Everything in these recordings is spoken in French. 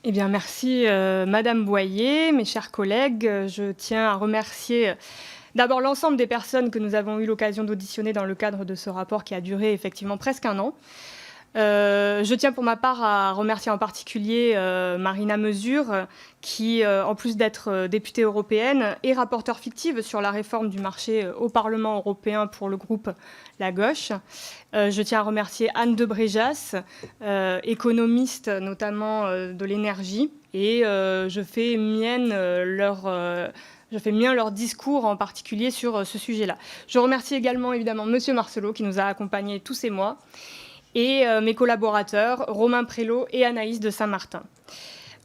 Eh bien, merci Madame Boyer, mes chers collègues. Je tiens à remercier d'abord l'ensemble des personnes que nous avons eu l'occasion d'auditionner dans le cadre de ce rapport qui a duré effectivement presque un an. Je tiens pour ma part à remercier en particulier Marina Mesure, qui, en plus d'être députée européenne, est rapporteure fictive sur la réforme du marché au Parlement européen pour le groupe La Gauche. Je tiens à remercier Anne de Bréjas, économiste notamment de l'énergie, et je fais mien leur discours en particulier sur ce sujet-là. Je remercie également évidemment Monsieur Marcelot qui nous a accompagnés tous ces mois, et mes collaborateurs, Romain Prélot et Anaïs de Saint-Martin.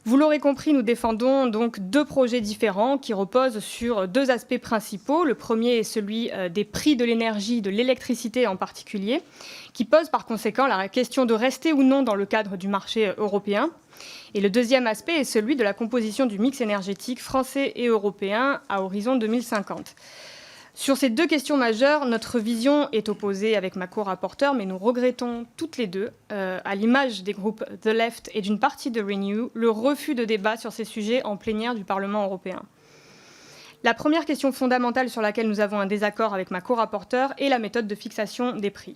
Vous l'aurez compris, nous défendons donc deux projets différents qui reposent sur deux aspects principaux. Le premier est celui des prix de l'énergie, de l'électricité en particulier, qui pose par conséquent la question de rester ou non dans le cadre du marché européen. Et le deuxième aspect est celui de la composition du mix énergétique français et européen à horizon 2050. Sur ces deux questions majeures, notre vision est opposée avec ma co-rapporteure, mais nous regrettons toutes les deux, à l'image des groupes The Left et d'une partie de Renew, le refus de débat sur ces sujets en plénière du Parlement européen. La première question fondamentale sur laquelle nous avons un désaccord avec ma co-rapporteure est la méthode de fixation des prix.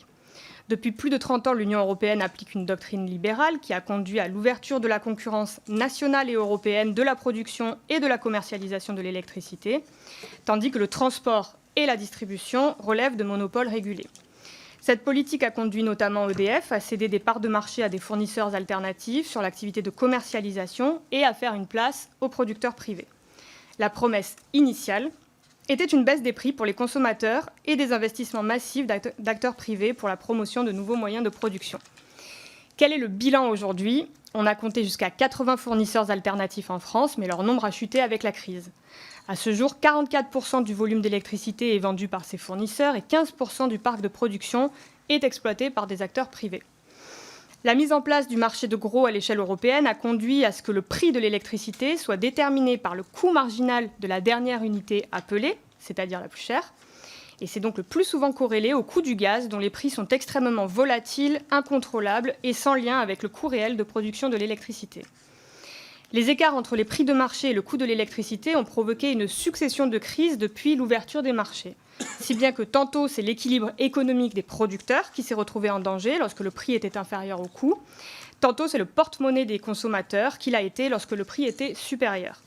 Depuis plus de 30 ans, l'Union européenne applique une doctrine libérale qui a conduit à l'ouverture de la concurrence nationale et européenne de la production et de la commercialisation de l'électricité, tandis que le transport et la distribution relèvent de monopoles régulés. Cette politique a conduit notamment EDF à céder des parts de marché à des fournisseurs alternatifs sur l'activité de commercialisation et à faire une place aux producteurs privés. La promesse initiale était une baisse des prix pour les consommateurs et des investissements massifs d'acteurs privés pour la promotion de nouveaux moyens de production. Quel est le bilan aujourd'hui ? On a compté jusqu'à 80 fournisseurs alternatifs en France, mais leur nombre a chuté avec la crise. À ce jour, 44% du volume d'électricité est vendu par ces fournisseurs et 15% du parc de production est exploité par des acteurs privés. La mise en place du marché de gros à l'échelle européenne a conduit à ce que le prix de l'électricité soit déterminé par le coût marginal de la dernière unité appelée, c'est-à-dire la plus chère, et c'est donc le plus souvent corrélé au coût du gaz, dont les prix sont extrêmement volatiles, incontrôlables et sans lien avec le coût réel de production de l'électricité. Les écarts entre les prix de marché et le coût de l'électricité ont provoqué une succession de crises depuis l'ouverture des marchés. Si bien que tantôt c'est l'équilibre économique des producteurs qui s'est retrouvé en danger lorsque le prix était inférieur au coût, tantôt c'est le porte-monnaie des consommateurs qui l'a été lorsque le prix était supérieur.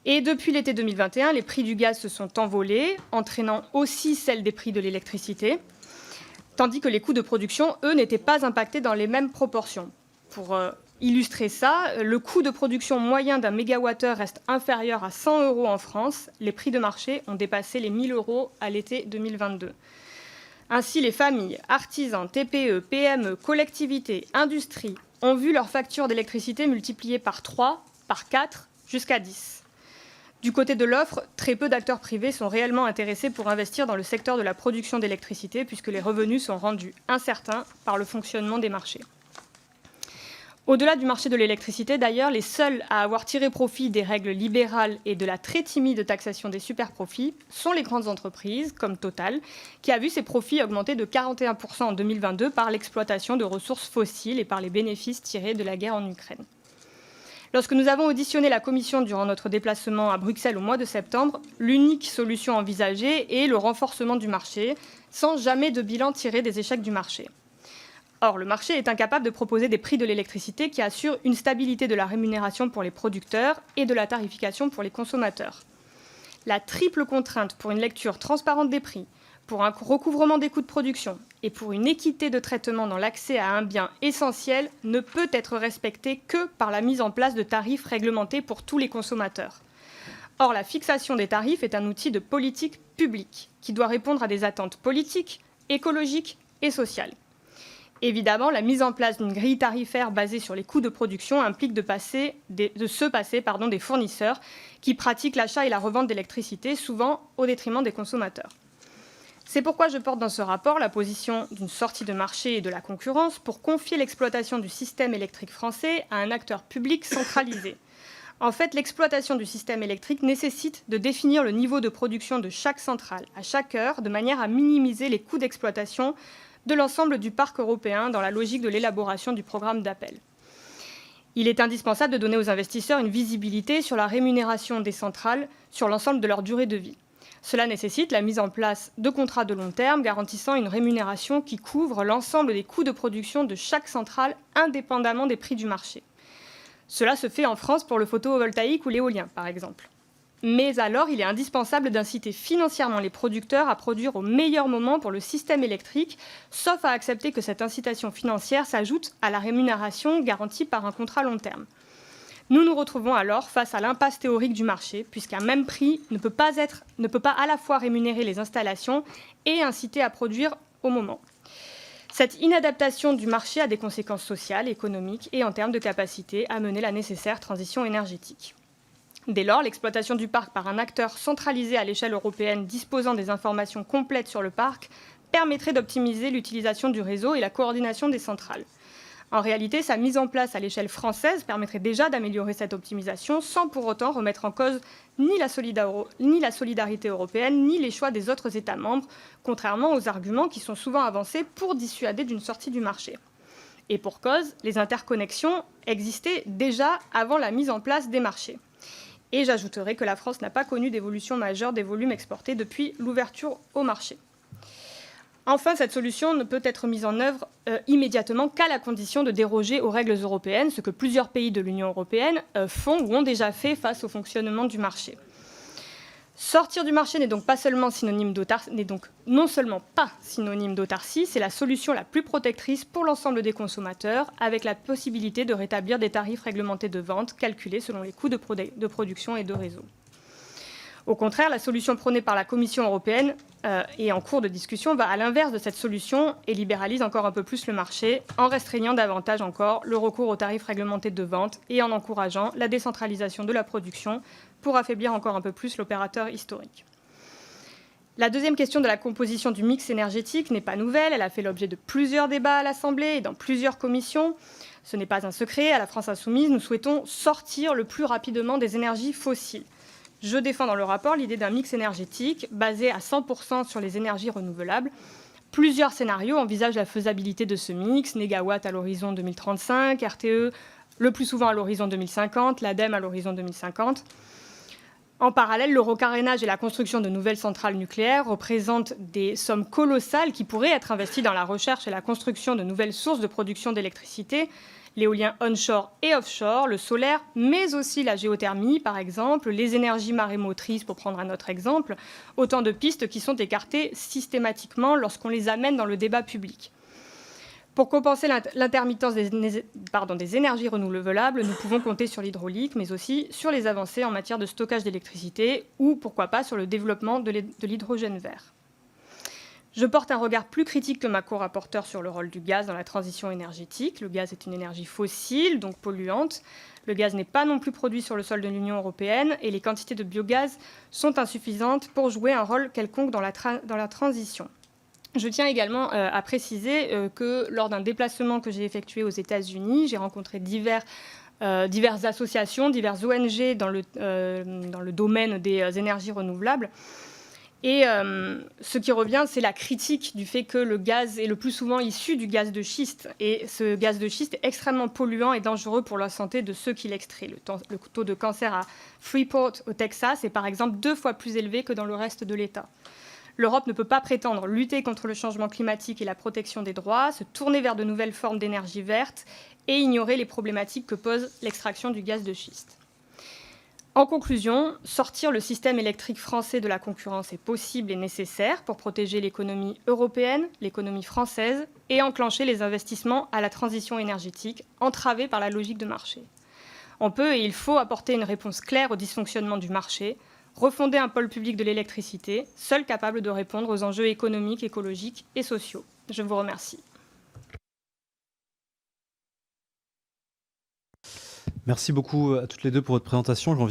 Et depuis l'été 2021, les prix du gaz se sont envolés, entraînant aussi celle des prix de l'électricité, tandis que les coûts de production, eux, n'étaient pas impactés dans les mêmes proportions. Pour illustrer ça, le coût de production moyen d'un mégawattheure reste inférieur à 100 € en France. Les prix de marché ont dépassé les 1 000 € à l'été 2022. Ainsi, les familles, artisans, TPE, PME, collectivités, industries ont vu leur facture d'électricité multipliée par 3, par 4, jusqu'à 10. Du côté de l'offre, très peu d'acteurs privés sont réellement intéressés pour investir dans le secteur de la production d'électricité puisque les revenus sont rendus incertains par le fonctionnement des marchés. Au-delà du marché de l'électricité, d'ailleurs, les seuls à avoir tiré profit des règles libérales et de la très timide taxation des superprofits sont les grandes entreprises, comme Total, qui a vu ses profits augmenter de 41% en 2022 par l'exploitation de ressources fossiles et par les bénéfices tirés de la guerre en Ukraine. Lorsque nous avons auditionné la Commission durant notre déplacement à Bruxelles au mois de septembre, l'unique solution envisagée est le renforcement du marché, sans jamais de bilan tiré des échecs du marché. Or, le marché est incapable de proposer des prix de l'électricité qui assurent une stabilité de la rémunération pour les producteurs et de la tarification pour les consommateurs. La triple contrainte pour une lecture transparente des prix, pour un recouvrement des coûts de production et pour une équité de traitement dans l'accès à un bien essentiel ne peut être respectée que par la mise en place de tarifs réglementés pour tous les consommateurs. Or, la fixation des tarifs est un outil de politique publique qui doit répondre à des attentes politiques, écologiques et sociales. Évidemment, la mise en place d'une grille tarifaire basée sur les coûts de production implique de se passer des fournisseurs qui pratiquent l'achat et la revente d'électricité, souvent au détriment des consommateurs. C'est pourquoi je porte dans ce rapport la position d'une sortie de marché et de la concurrence pour confier l'exploitation du système électrique français à un acteur public centralisé. En fait, l'exploitation du système électrique nécessite de définir le niveau de production de chaque centrale à chaque heure de manière à minimiser les coûts d'exploitation de l'ensemble du parc européen dans la logique de l'élaboration du programme d'appel. Il est indispensable de donner aux investisseurs une visibilité sur la rémunération des centrales sur l'ensemble de leur durée de vie. Cela nécessite la mise en place de contrats de long terme garantissant une rémunération qui couvre l'ensemble des coûts de production de chaque centrale indépendamment des prix du marché. Cela se fait en France pour le photovoltaïque ou l'éolien, par exemple. Mais alors, il est indispensable d'inciter financièrement les producteurs à produire au meilleur moment pour le système électrique, sauf à accepter que cette incitation financière s'ajoute à la rémunération garantie par un contrat long terme. Nous nous retrouvons alors face à l'impasse théorique du marché, puisqu'un même prix ne peut pas à la fois rémunérer les installations et inciter à produire au moment. Cette inadaptation du marché a des conséquences sociales, économiques et en termes de capacité à mener la nécessaire transition énergétique. Dès lors, l'exploitation du parc par un acteur centralisé à l'échelle européenne disposant des informations complètes sur le parc permettrait d'optimiser l'utilisation du réseau et la coordination des centrales. En réalité, sa mise en place à l'échelle française permettrait déjà d'améliorer cette optimisation sans pour autant remettre en cause ni la solidarité européenne ni les choix des autres États membres, contrairement aux arguments qui sont souvent avancés pour dissuader d'une sortie du marché. Et pour cause, les interconnexions existaient déjà avant la mise en place des marchés. Et j'ajouterai que la France n'a pas connu d'évolution majeure des volumes exportés depuis l'ouverture au marché. Enfin, cette solution ne peut être mise en œuvre immédiatement qu'à la condition de déroger aux règles européennes, ce que plusieurs pays de l'Union européenne font ou ont déjà fait face au fonctionnement du marché. Sortir du marché n'est donc non seulement pas synonyme d'autarcie, c'est la solution la plus protectrice pour l'ensemble des consommateurs, avec la possibilité de rétablir des tarifs réglementés de vente calculés selon les coûts de production et de réseau. Au contraire, la solution prônée par la Commission européenne et en cours de discussion va à l'inverse de cette solution et libéralise encore un peu plus le marché en restreignant davantage encore le recours aux tarifs réglementés de vente et en encourageant la décentralisation de la production pour affaiblir encore un peu plus l'opérateur historique. La deuxième question de la composition du mix énergétique n'est pas nouvelle, elle a fait l'objet de plusieurs débats à l'Assemblée et dans plusieurs commissions. Ce n'est pas un secret, à la France Insoumise, nous souhaitons sortir le plus rapidement des énergies fossiles. Je défends dans le rapport l'idée d'un mix énergétique basé à 100% sur les énergies renouvelables. Plusieurs scénarios envisagent la faisabilité de ce mix, négawatts à l'horizon 2035, RTE le plus souvent à l'horizon 2050, l'ADEME à l'horizon 2050. En parallèle, l'eurocarénage et la construction de nouvelles centrales nucléaires représentent des sommes colossales qui pourraient être investies dans la recherche et la construction de nouvelles sources de production d'électricité, l'éolien onshore et offshore, le solaire, mais aussi la géothermie, par exemple, les énergies marémotrices, pour prendre un autre exemple, autant de pistes qui sont écartées systématiquement lorsqu'on les amène dans le débat public. Pour compenser l'intermittence des énergies renouvelables, nous pouvons compter sur l'hydraulique, mais aussi sur les avancées en matière de stockage d'électricité ou, pourquoi pas, sur le développement de l'hydrogène vert. Je porte un regard plus critique que ma co-rapporteure sur le rôle du gaz dans la transition énergétique. Le gaz est une énergie fossile, donc polluante. Le gaz n'est pas non plus produit sur le sol de l'Union européenne et les quantités de biogaz sont insuffisantes pour jouer un rôle quelconque dans la transition. Je tiens également à préciser que lors d'un déplacement que j'ai effectué aux États-Unis, j'ai rencontré diverses associations, diverses ONG dans le domaine des énergies renouvelables. Et ce qui revient, c'est la critique du fait que le gaz est le plus souvent issu du gaz de schiste. Et ce gaz de schiste est extrêmement polluant et dangereux pour la santé de ceux qui l'extraient. Le taux de cancer à Freeport, au Texas, est par exemple 2 fois plus élevé que dans le reste de l'État. L'Europe ne peut pas prétendre lutter contre le changement climatique et la protection des droits, se tourner vers de nouvelles formes d'énergie verte et ignorer les problématiques que pose l'extraction du gaz de schiste. En conclusion, sortir le système électrique français de la concurrence est possible et nécessaire pour protéger l'économie européenne, l'économie française et enclencher les investissements à la transition énergétique entravés par la logique de marché. On peut et il faut apporter une réponse claire au dysfonctionnement du marché, refonder un pôle public de l'électricité, seul capable de répondre aux enjeux économiques, écologiques et sociaux. Je vous remercie. Merci beaucoup à toutes les deux pour votre présentation.